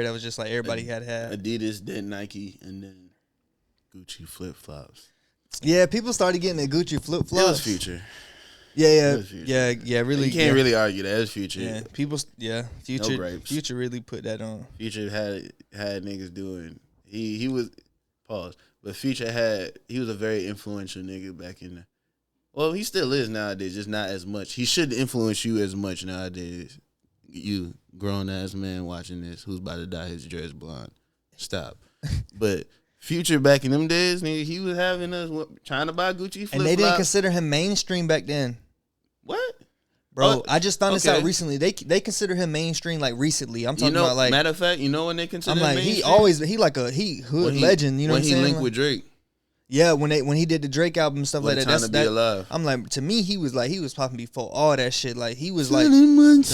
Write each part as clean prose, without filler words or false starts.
that was just like everybody had Adidas, then Nike, and then Gucci flip flops. Yeah, people started getting the Gucci flip flops. That was Future. Yeah. Really, you can't really argue that. It was Future. Yeah, Future. No gripes. Future really put that on. Future had niggas doing. He was pause, but Future he was a very influential nigga back in the. Well, he still is nowadays, just not as much. He shouldn't influence you as much nowadays. You grown ass man watching this, who's about to dye his dreads blonde. Stop. But Future back in them days, nigga, he was having us trying to buy Gucci flip-flops. And they didn't consider him mainstream back then. What? Bro, I just found this out recently. They consider him mainstream like recently. I'm talking about like. Matter of fact, you know when they consider him mainstream? He hood legend. You know what I'm saying? When he linked with Drake. Yeah, when he did the Drake album and stuff like that. Time to Be Alive. I'm like, to me, he was popping before all that shit. Like he was like, to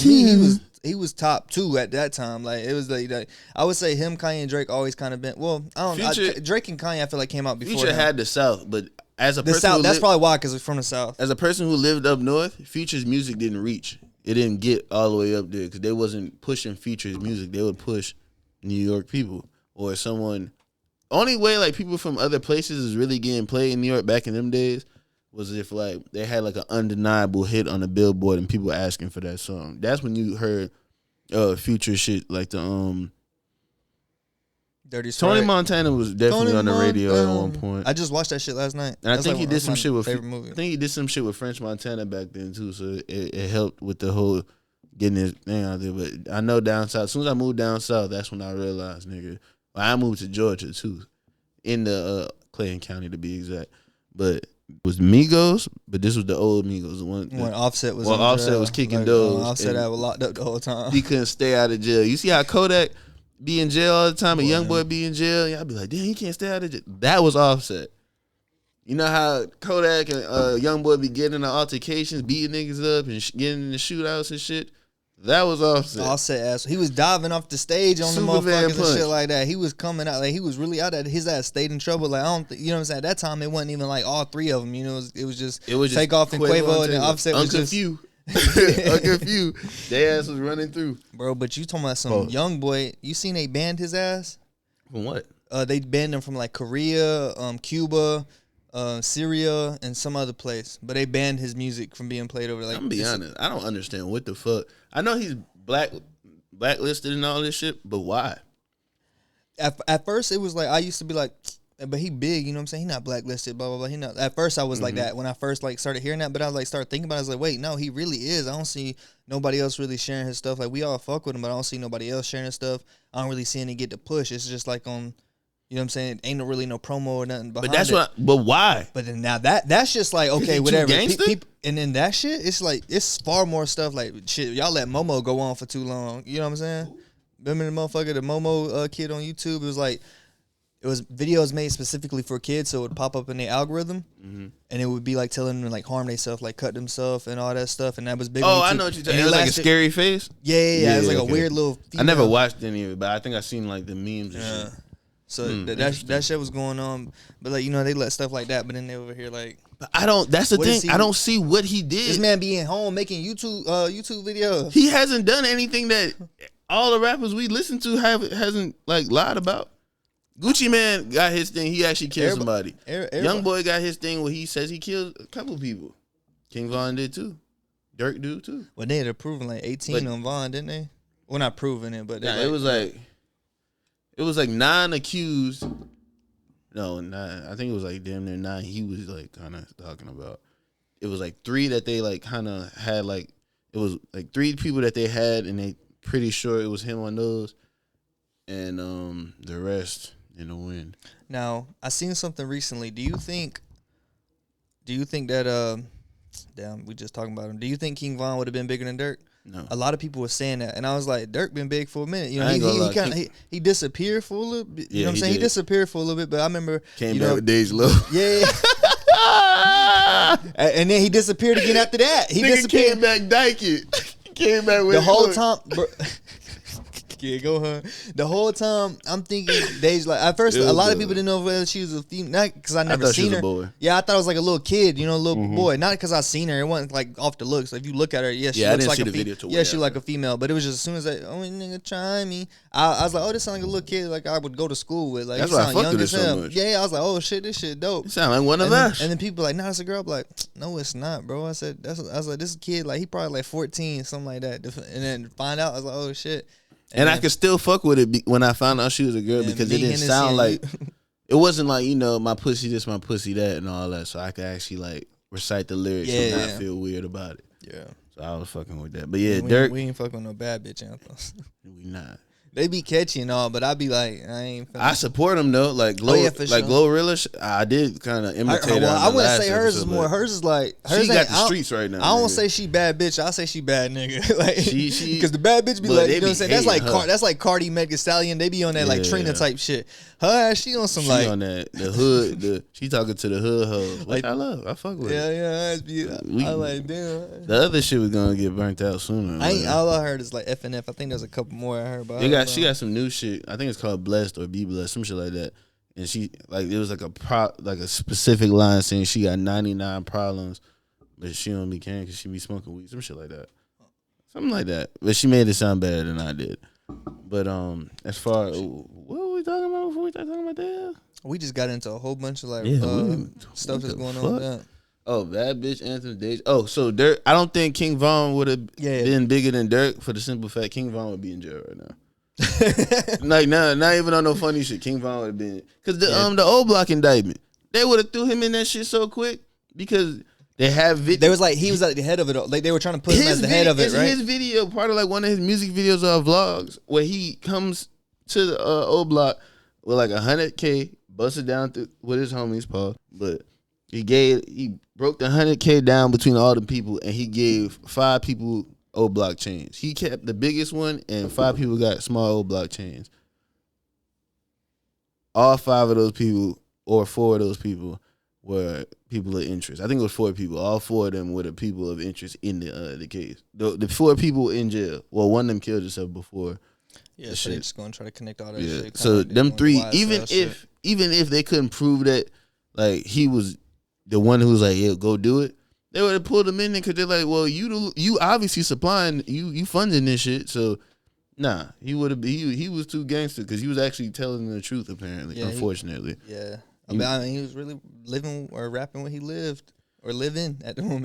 me, he was top 2 at that time. Like it was like I would say him, Kanye, and Drake always kind of been. Well, I don't know. Drake and Kanye, I feel like came out before. Future had the South, but as a person South, that's probably why, because it's from the South. As a person who lived up north, Future's music didn't reach. It didn't get all the way up there because they wasn't pushing Future's music. They would push New York people or someone. Only way like people from other places is really getting played in New York back in them days was if like they had like an undeniable hit on the Billboard and people were asking for that song. That's when you heard Future shit like the Dirty Sprite. Tony Montana was definitely on the radio at one point. I just watched that shit last night. And I think he did some shit with movie. I think he did some shit with French Montana back then too, so it helped with the whole getting his thing out there. But I know down south, as soon as I moved down south, that's when I realized, nigga. I moved to Georgia too, in the Clayton County to be exact. But it was Migos, but this was the old Migos. The one when Offset was Offset was kicking doors. Offset was locked up the whole time. He couldn't stay out of jail. You see how Kodak be in jail all the time, a young boy be in jail? Y'all be like, damn, he can't stay out of jail. That was Offset. You know how Kodak and young boy be getting in the altercations, beating niggas up and getting in the shootouts and shit? That was Offset. Offset ass. He was diving off the stage on the motherfuckers and shit like that. He was coming out like he was really out. His ass stayed in trouble. Like I don't, you know what I'm saying. At that time, it wasn't even like all 3 of them. You know, it was just Takeoff and Quavo and then Offset was just Uncle Few. Their ass was running through, bro. But you talking about some young boy? You seen they banned his ass? From what? They banned him from like Korea, Cuba, Syria, and some other place. But they banned his music from being played over. Like, I'm gonna be honest, I don't understand what the fuck. I know he's blacklisted and all this shit, but why? At first, it was like I used to be like, but he big, you know what I'm saying? He not blacklisted, blah blah blah. He not. At first, I was like that when I first like started hearing that, but I like started thinking about it. I was like, wait, no, he really is. I don't see nobody else really sharing his stuff. Like we all fuck with him, but I don't see nobody else sharing his stuff. I don't really see any get the push. It's just like on. You know what I'm saying? Ain't really no promo or nothing behind But why? But then now that's just like, okay, whatever. And then that shit, it's like, it's far more stuff like, shit, y'all let Momo go on for too long. You know what I'm saying? Remember the motherfucker, the Momo kid on YouTube? It was like, it was videos made specifically for kids, so it would pop up in the algorithm, and it would be like telling them to like harm themselves, like cut themselves and all that stuff, and that was big. Oh, I know what you're talking about. It was like a scary face? Yeah. It was like a weird little female. I never watched any of it, but I think I seen like the memes and shit. So that shit was going on, but like, you know, they let stuff like that, but then they over here like. But I don't. That's the thing. I don't see what he did. This man being home making YouTube videos. He hasn't done anything that all the rappers we listen to hasn't like lied about. Gucci Man got his thing. He actually killed somebody. Young boy got his thing where he says he killed a couple people. King Von did too. Durk do too. Well, they had proven like 18 on Von, didn't they? Well, not proving it, but it was like. It was like 9 accused. No, 9. I think it was like damn near 9. He was like kind of talking about. It was like 3 that they like kind of had like. It was like 3 people that they had, and they pretty sure it was him on those, and the rest in the wind. Now I seen something recently. Do you think that damn, we just talking about him. Do you think King Von would have been bigger than Durk? No. A lot of people were saying that, and I was like, Durk been big for a minute. You know, he disappeared for a little bit. You know what I'm saying? He disappeared for a little bit, but I remember came back with Days Low. Yeah. And then he disappeared again after that. He disappeared. Came back Dyke. Came back with the whole time. Bro, kid. Go her. The whole time I'm thinking Deja. Like at first, a lot of people didn't know whether she was a female. Not because I never seen her. Boy. Yeah, I thought it was like a little kid, you know, a little boy. Not because I seen her. It wasn't like off the looks. Like, if you look at her, she looks like a female. Yeah, she like a female. But it was just as soon as nigga try me, I was like, oh, this sound like a little kid. Like I would go to school with. Like that's why I fucked with her so much. Yeah, I was like, oh shit, this shit dope. It sound like one of us. And then people like, nah, it's a girl. I'm like, no, it's not, bro. I was like, this kid, like he probably like 14, something like that. And then find out, I was like, oh shit. And I could still fuck with it when I found out she was a girl because it didn't sound like it wasn't like, you know, my pussy this, my pussy that, and all that. So I could actually like recite the lyrics and not feel weird about it. Yeah. So I was fucking with that. But yeah, Durk, we ain't fucking with no bad bitch anthems. We not. They be catchy and all, but I be like, I ain't. I support them though. Like Glorilla, I did kind of imitate her. I wouldn't say hers is more. Hers is like she got the streets right now. I don't say she bad bitch. I say she bad nigga. Like she because the bad bitch be like, you know what I'm saying? That's like Cardi, Meg Thee Stallion. They be on that like Trina type shit. Her ass, she on some like on that the hood. She talking to the hood hoes. Like I love. I fuck with. Yeah. I like damn. The other shit was gonna get burnt out sooner. All I heard is like FNF. I think there's a couple more I heard about. She got some new shit. I think it's called Blessed or Be Blessed, some shit like that. And she like it was like a specific line saying she got 99 problems, but she don't be caring because she be smoking weed, some shit like that, something like that. But she made it sound better than I did. But as far as what were we talking about before we started talking about that? We just got into a whole bunch of like stuff that's going on with that. Oh, bad bitch Anthony Deja. Oh, so Durk. I don't think King Von would have been bigger than Durk for the simple fact King Von would be in jail right now. Like not even on no funny shit. King Von would have been because the old block indictment, they would have threw him in that shit so quick because they have video. They was like he was at the head of it. Like they were trying to put him as the head of it, right? His video, part of like one of his music videos or vlogs, where he comes to the old block with like 100K, busted down with his homies, Paul, but. He broke the 100K down between all the people, and he gave 5 people old block chains. He kept the biggest one, and 5 people got small old block chains. All 5 of those people, or 4 of those people, were people of interest. I think it was 4 people. All 4 of them were the people of interest in the case. The 4 people in jail. Well, one of them killed himself before. Yeah, so they're just gonna try to connect all that shit. So them 3, even if they couldn't prove that, like he was the one who was like, yeah, go do it, they would have pulled him in there because they're like, well, you obviously supplying, you funding this shit, so nah, he would have he was too gangster because he was actually telling the truth apparently. Unfortunately, I mean, he was really living or rapping what he lived or living at the moment.